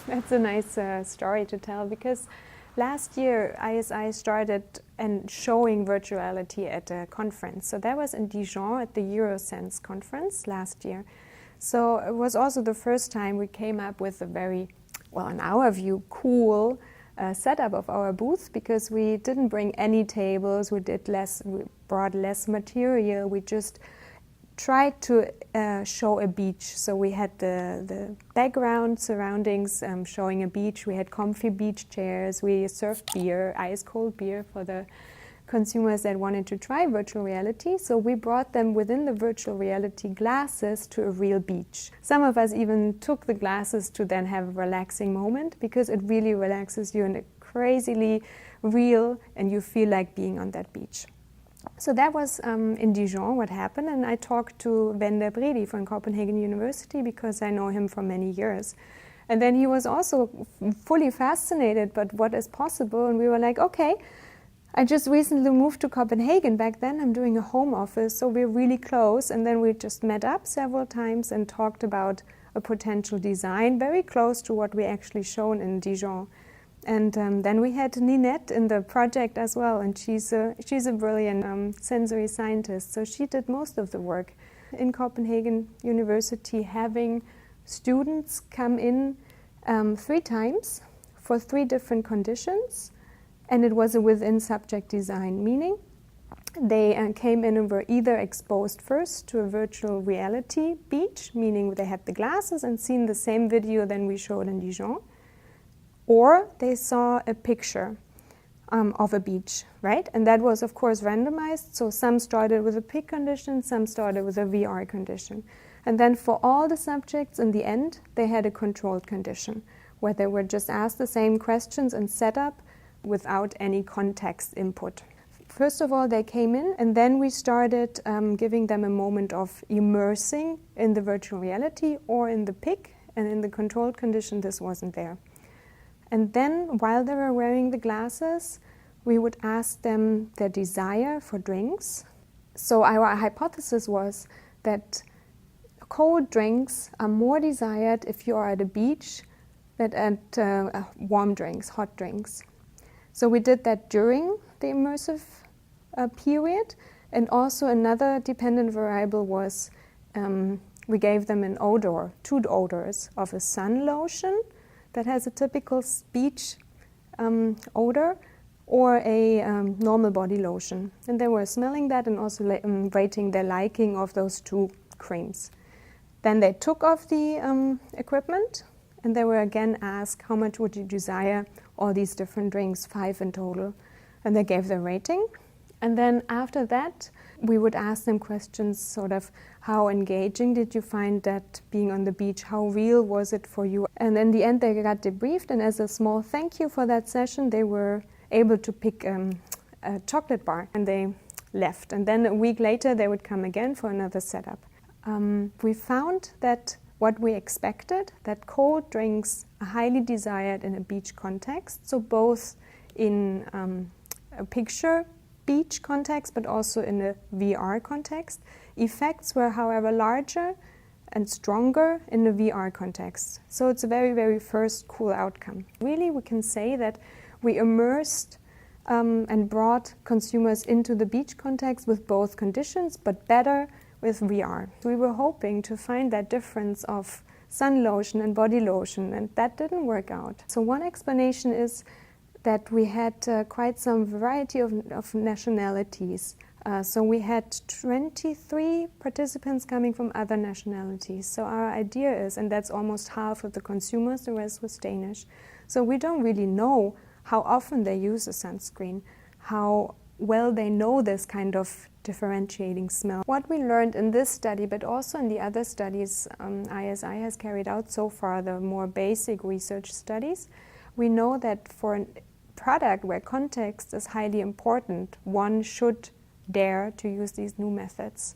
That's a nice story to tell, because last year ISI started showing virtuality at a conference. So that was in Dijon at the Eurosense conference last year. So it was also the first time we came up with a very, well, in our view, cool setup of our booth, because we didn't bring any tables, we brought less material, we just tried to show a beach. So we had the background surroundings showing a beach. We had comfy beach chairs. We served beer, ice cold beer, for the consumers that wanted to try virtual reality. So we brought them within the virtual reality glasses to a real beach. Some of us even took the glasses to then have a relaxing moment, because it really relaxes you and it's crazily real and you feel like being on that beach. So that was in Dijon what happened, and I talked to Wende Bredi from Copenhagen University, because I know him for many years. And then he was also fully fascinated by what is possible, and we were like, okay, I just recently moved to Copenhagen. Back then I'm doing a home office, so we're really close, and then we just met up several times and talked about a potential design very close to what we actually shown in Dijon. And then we had Ninette in the project as well, and she's a brilliant sensory scientist. So she did most of the work in Copenhagen University, having students come in 3 times for 3 different conditions, and it was a within subject design, meaning they came in and were either exposed first to a virtual reality beach, meaning they had the glasses and seen the same video than we showed in Dijon, or they saw a picture of a beach, right? And that was, of course, randomized. So some started with a PIC condition, some started with a VR condition. And then for all the subjects, in the end, they had a controlled condition, where they were just asked the same questions and set up without any context input. First of all, they came in, and then we started giving them a moment of immersing in the virtual reality or in the PIC, and in the controlled condition, this wasn't there. And then, while they were wearing the glasses, we would ask them their desire for drinks. So our hypothesis was that cold drinks are more desired if you are at a beach than at warm drinks, hot drinks. So we did that during the immersive period. And also another dependent variable was we gave them an odor, 2 odors of a sun lotion that has a typical beach odor, or a normal body lotion. And they were smelling that and also rating their liking of those 2 creams. Then they took off the equipment, and they were again asked, how much would you desire all these different drinks, 5 in total. And they gave their rating. And then after that, we would ask them questions, sort of, how engaging did you find that being on the beach? How real was it for you? And in the end, they got debriefed, and as a small thank you for that session, they were able to pick a chocolate bar, and they left. And then a week later, they would come again for another setup. We found that what we expected, that cold drinks are highly desired in a beach context, so both in a picture beach context, but also in a VR context. Effects were, however, larger and stronger in the VR context. So it's a very, very first cool outcome. Really, we can say that we immersed and brought consumers into the beach context with both conditions, but better with VR. We were hoping to find that difference of sun lotion and body lotion, and that didn't work out. So one explanation is that we had quite some variety of nationalities. So we had 23 participants coming from other nationalities. So our idea is, and that's almost half of the consumers, the rest was Danish. So we don't really know how often they use a sunscreen, how well they know this kind of differentiating smell. What we learned in this study, but also in the other studies ISI has carried out so far, the more basic research studies, we know that for a product where context is highly important, one should dare to use these new methods.